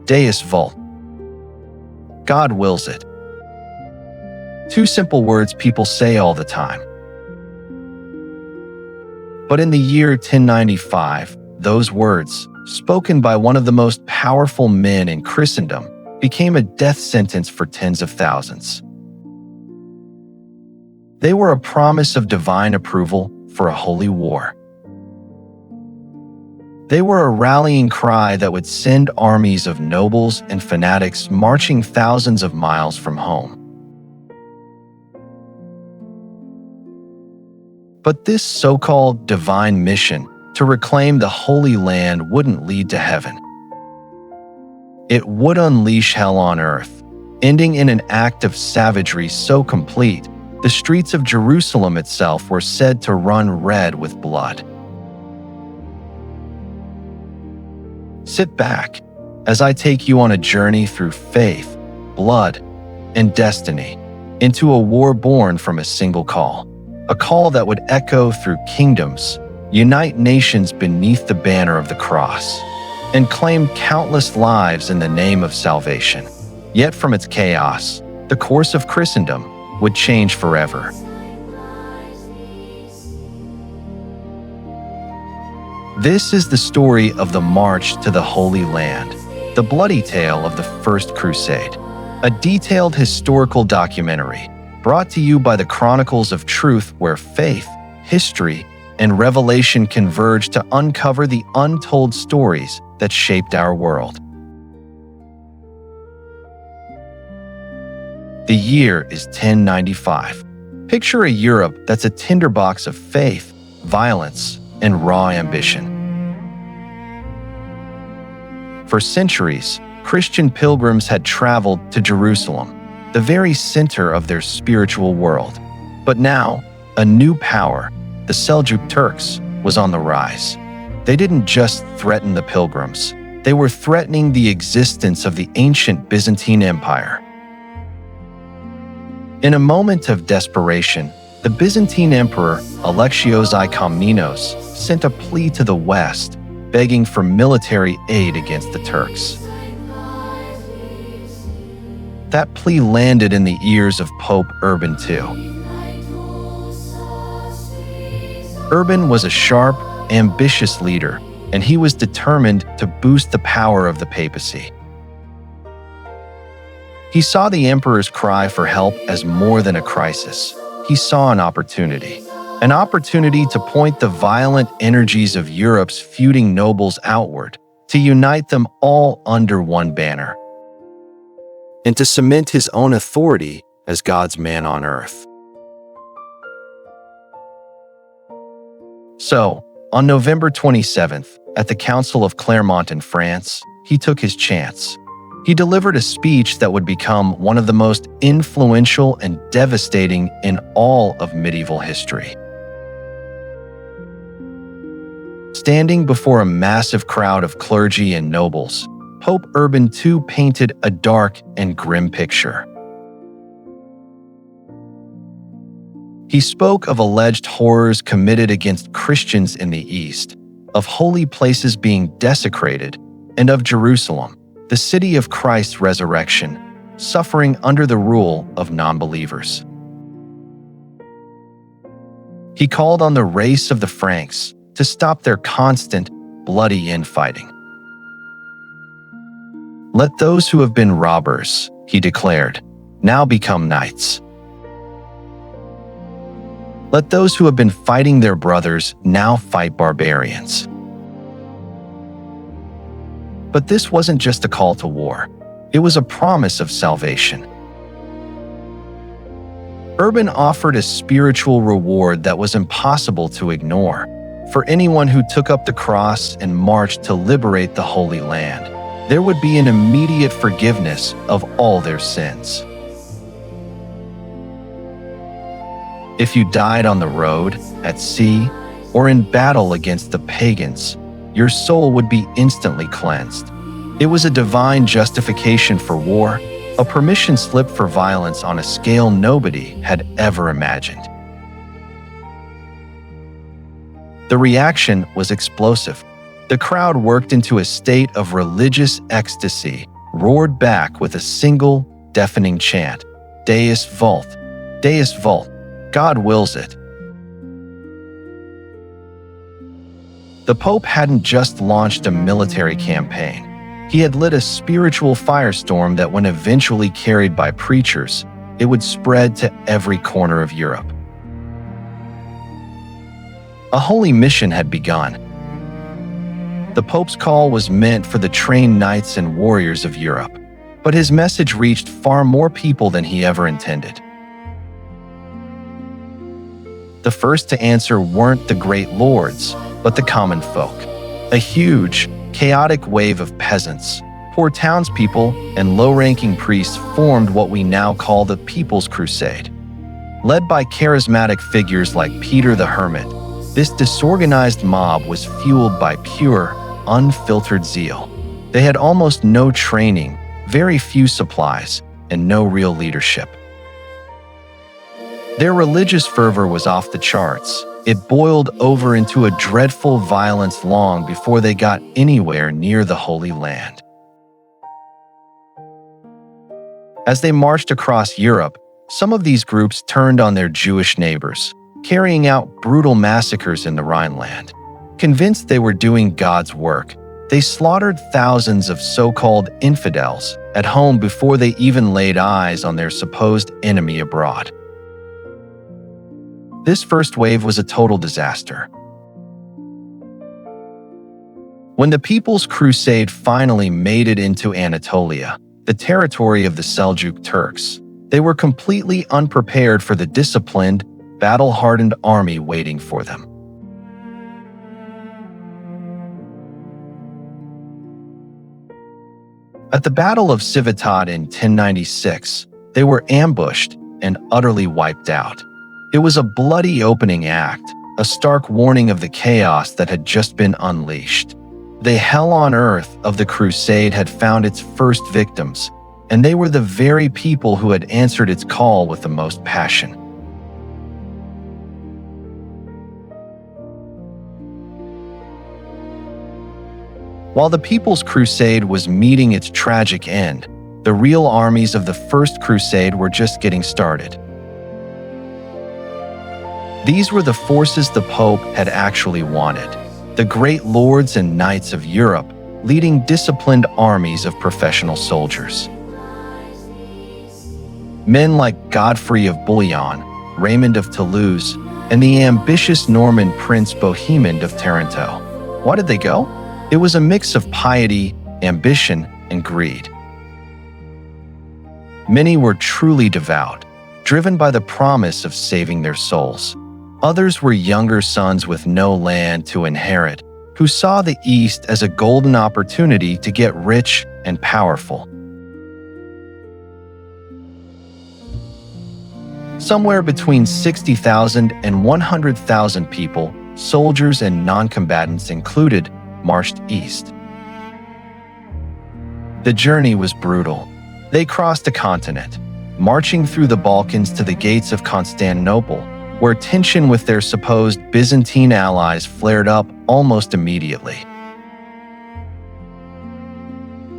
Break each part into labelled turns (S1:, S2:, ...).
S1: Deus vult. God wills it. Two simple words people say all the time. But in the year 1095, those words, spoken by one of the most powerful men in Christendom, became a death sentence for tens of thousands. They were a promise of divine approval for a holy war. They were a rallying cry that would send armies of nobles and fanatics marching thousands of miles from home. But this so-called divine mission to reclaim the Holy Land wouldn't lead to heaven. It would unleash hell on earth, ending in an act of savagery so complete, the streets of Jerusalem itself were said to run red with blood. Sit back as I take you on a journey through faith, blood, and destiny into a war born from a single call. A call that would echo through kingdoms, unite nations beneath the banner of the cross, and claim countless lives in the name of salvation. Yet from its chaos, the course of Christendom would change forever. This is the story of the March to the Holy Land, the bloody tale of the First Crusade, a detailed historical documentary brought to you by the Chronicles of Truth, where faith, history, and revelation converge to uncover the untold stories that shaped our world. The year is 1095. Picture a Europe that's a tinderbox of faith, violence, and raw ambition. For centuries, Christian pilgrims had traveled to Jerusalem, the very center of their spiritual world. But now, a new power, the Seljuk Turks, was on the rise. They didn't just threaten the pilgrims, they were threatening the existence of the ancient Byzantine Empire. In a moment of desperation, the Byzantine Emperor Alexios I Komnenos sent a plea to the West, begging for military aid against the Turks. That plea landed in the ears of Pope Urban II. Urban was a sharp, ambitious leader, and he was determined to boost the power of the papacy. He saw the emperor's cry for help as more than a crisis. He saw an opportunity to point the violent energies of Europe's feuding nobles outward, to unite them all under one banner, and to cement his own authority as God's man on earth. So, on November 27th, at the Council of Clermont in France, he took his chance. He delivered a speech that would become one of the most influential and devastating in all of medieval history. Standing before a massive crowd of clergy and nobles, Pope Urban II painted a dark and grim picture. He spoke of alleged horrors committed against Christians in the East, of holy places being desecrated, and of Jerusalem, the city of Christ's resurrection, suffering under the rule of non-believers. He called on the race of the Franks to stop their constant, bloody infighting. Let those who have been robbers, he declared, now become knights. Let those who have been fighting their brothers now fight barbarians. But this wasn't just a call to war. It was a promise of salvation. Urban offered a spiritual reward that was impossible to ignore for anyone who took up the cross and marched to liberate the Holy Land. There would be an immediate forgiveness of all their sins. If you died on the road, at sea, or in battle against the pagans, your soul would be instantly cleansed. It was a divine justification for war, a permission slip for violence on a scale nobody had ever imagined. The reaction was explosive. The crowd worked into a state of religious ecstasy roared back with a single, deafening chant, Deus vult, Deus vult, God wills it. The Pope hadn't just launched a military campaign. He had lit a spiritual firestorm that, when eventually carried by preachers, it would spread to every corner of Europe. A holy mission had begun. The Pope's call was meant for the trained knights and warriors of Europe, but his message reached far more people than he ever intended. The first to answer weren't the great lords, but the common folk. A huge, chaotic wave of peasants, poor townspeople, and low-ranking priests formed what we now call the People's Crusade. Led by charismatic figures like Peter the Hermit, this disorganized mob was fueled by pure, unfiltered zeal. They had almost no training, very few supplies, and no real leadership. Their religious fervor was off the charts. It boiled over into a dreadful violence long before they got anywhere near the Holy Land. As they marched across Europe, some of these groups turned on their Jewish neighbors, carrying out brutal massacres in the Rhineland. Convinced they were doing God's work, they slaughtered thousands of so-called infidels at home before they even laid eyes on their supposed enemy abroad. This first wave was a total disaster. When the People's Crusade finally made it into Anatolia, the territory of the Seljuk Turks, they were completely unprepared for the disciplined, battle-hardened army waiting for them. At the Battle of Civitate in 1096, they were ambushed and utterly wiped out. It was a bloody opening act, a stark warning of the chaos that had just been unleashed. The hell on earth of the crusade had found its first victims, and they were the very people who had answered its call with the most passion. While the People's Crusade was meeting its tragic end, the real armies of the First Crusade were just getting started. These were the forces the Pope had actually wanted, the great lords and knights of Europe, leading disciplined armies of professional soldiers. Men like Godfrey of Bouillon, Raymond of Toulouse, and the ambitious Norman Prince Bohemond of Taranto. Why did they go? It was a mix of piety, ambition, and greed. Many were truly devout, driven by the promise of saving their souls. Others were younger sons with no land to inherit, who saw the East as a golden opportunity to get rich and powerful. Somewhere between 60,000 and 100,000 people, soldiers and non-combatants included, marched east. The journey was brutal. They crossed a continent, marching through the Balkans to the gates of Constantinople, where tension with their supposed Byzantine allies flared up almost immediately.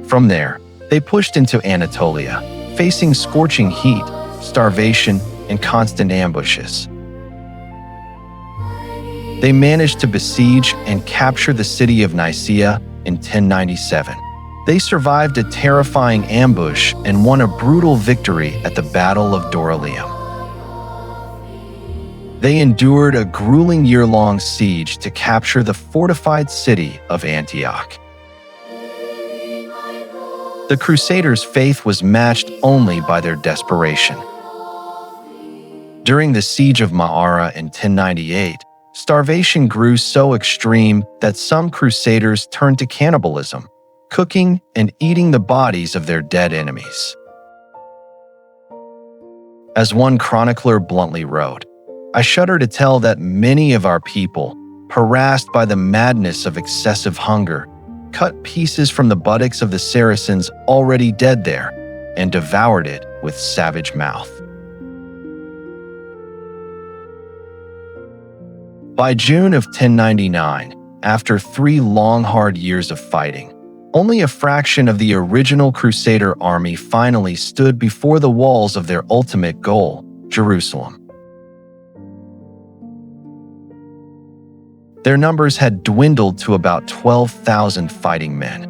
S1: From there, they pushed into Anatolia, facing scorching heat, starvation, and constant ambushes. They managed to besiege and capture the city of Nicaea in 1097. They survived a terrifying ambush and won a brutal victory at the Battle of Dorylaeum. They endured a grueling year-long siege to capture the fortified city of Antioch. The Crusaders' faith was matched only by their desperation. During the Siege of Massacre in 1098, starvation grew so extreme that some Crusaders turned to cannibalism, cooking and eating the bodies of their dead enemies. As one chronicler bluntly wrote, "I shudder to tell that many of our people, harassed by the madness of excessive hunger, cut pieces from the buttocks of the Saracens already dead there and devoured it with savage mouth." By June of 1099, after 3 long hard years of fighting, Only a fraction of the original Crusader army finally stood before the walls of their ultimate goal, Jerusalem. Their numbers had dwindled to about 12,000 fighting men.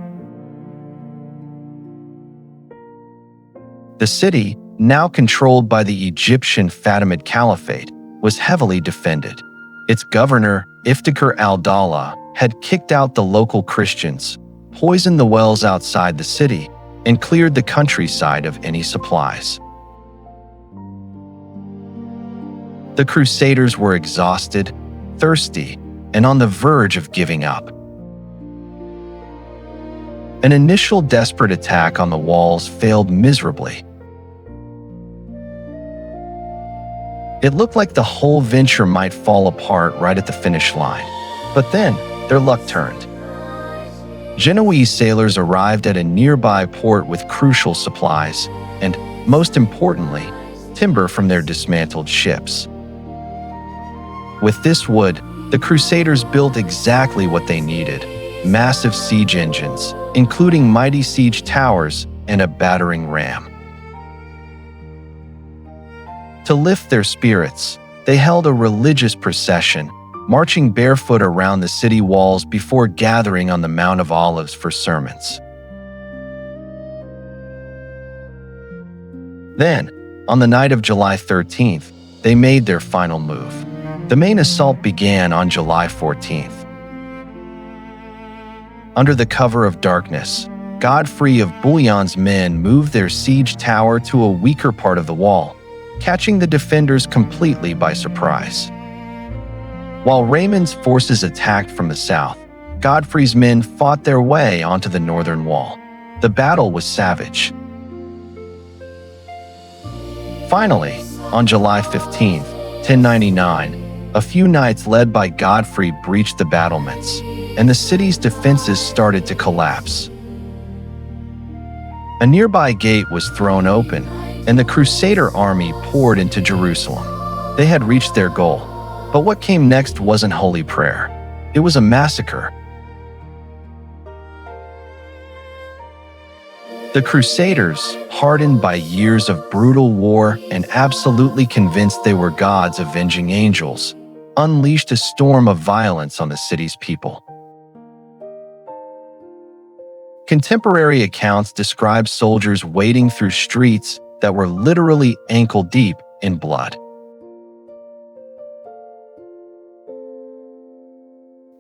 S1: The city, now controlled by the Egyptian Fatimid Caliphate, was heavily defended. Its governor, Iftikhar al-Dawla, had kicked out the local Christians, poisoned the wells outside the city, and cleared the countryside of any supplies. The Crusaders were exhausted, thirsty, and on the verge of giving up. An initial desperate attack on the walls failed miserably. It looked like the whole venture might fall apart right at the finish line, but then their luck turned. Genoese sailors arrived at a nearby port with crucial supplies and, most importantly, timber from their dismantled ships. With this wood, the Crusaders built exactly what they needed: massive siege engines, including mighty siege towers and a battering ram. To lift their spirits, they held a religious procession, marching barefoot around the city walls before gathering on the Mount of Olives for sermons. Then, on the night of July 13th, they made their final move. The main assault began on July 14th. Under the cover of darkness, Godfrey of Bouillon's men moved their siege tower to a weaker part of the wall, catching the defenders completely by surprise. While Raymond's forces attacked from the south, Godfrey's men fought their way onto the northern wall. The battle was savage. Finally, on July 15th, 1099, a few knights led by Godfrey breached the battlements, and the city's defenses started to collapse. A nearby gate was thrown open, and the Crusader army poured into Jerusalem. They had reached their goal, but what came next wasn't holy prayer. It was a massacre. The Crusaders, hardened by years of brutal war and absolutely convinced they were God's avenging angels, unleashed a storm of violence on the city's people. Contemporary accounts describe soldiers wading through streets that were literally ankle-deep in blood.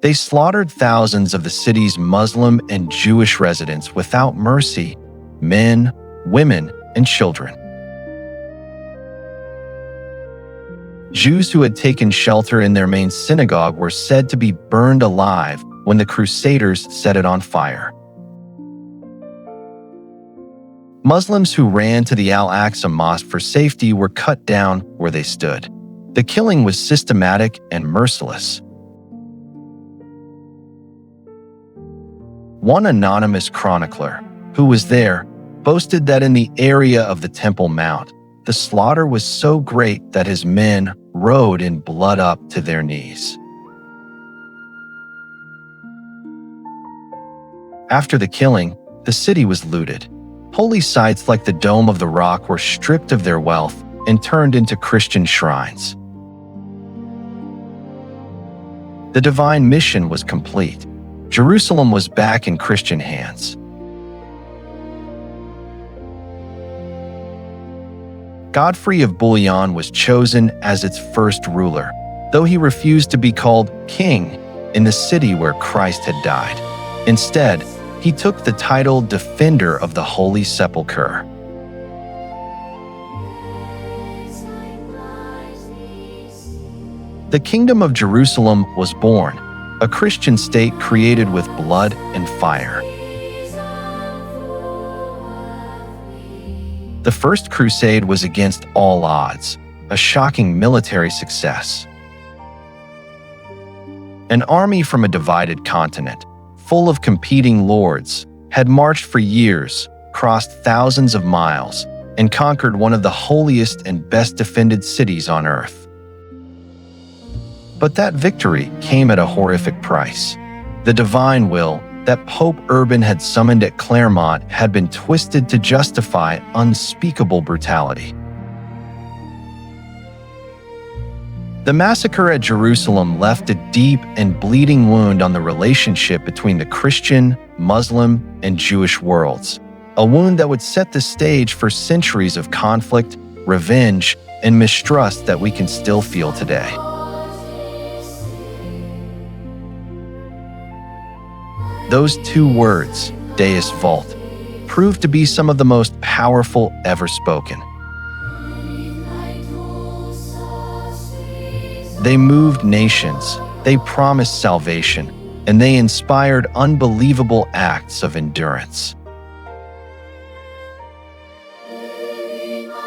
S1: They slaughtered thousands of the city's Muslim and Jewish residents without mercy: men, women, and children. Jews who had taken shelter in their main synagogue were said to be burned alive when the Crusaders set it on fire. Muslims who ran to the Al-Aqsa Mosque for safety were cut down where they stood. The killing was systematic and merciless. One anonymous chronicler, who was there, boasted that in the area of the Temple Mount, the slaughter was so great that his men rode in blood up to their knees. After the killing, the city was looted. Holy sites like the Dome of the Rock were stripped of their wealth and turned into Christian shrines. The divine mission was complete. Jerusalem was back in Christian hands. Godfrey of Bouillon was chosen as its first ruler, though he refused to be called king in the city where Christ had died. Instead, he took the title Defender of the Holy Sepulchre. The Kingdom of Jerusalem was born, a Christian state created with blood and fire. The First Crusade was against all odds, a shocking military success. An army from a divided continent, full of competing lords, had marched for years, crossed thousands of miles, and conquered one of the holiest and best defended cities on earth. But that victory came at a horrific price. The divine will that Pope Urban had summoned at Clermont had been twisted to justify unspeakable brutality. The massacre at Jerusalem left a deep and bleeding wound on the relationship between the Christian, Muslim, and Jewish worlds, a wound that would set the stage for centuries of conflict, revenge, and mistrust that we can still feel today. Those two words, Deus Vult, proved to be some of the most powerful ever spoken. They moved nations, they promised salvation, and they inspired unbelievable acts of endurance.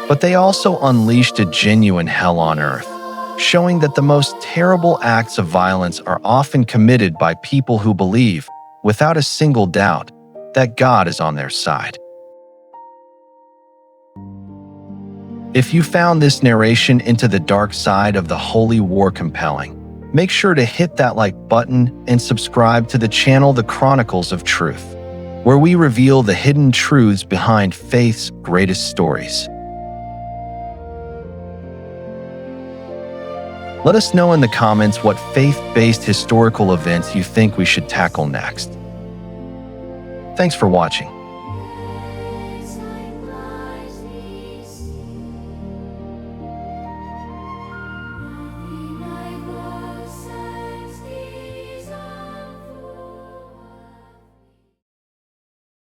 S1: But they also unleashed a genuine hell on earth, showing that the most terrible acts of violence are often committed by people who believe, without a single doubt, that God is on their side. If you found this narration into the dark side of the Holy War compelling, make sure to hit that like button and subscribe to the channel The Chronicles of Truth, where we reveal the hidden truths behind faith's greatest stories. Let us know in the comments what faith-based historical events you think we should tackle next. Thanks for watching.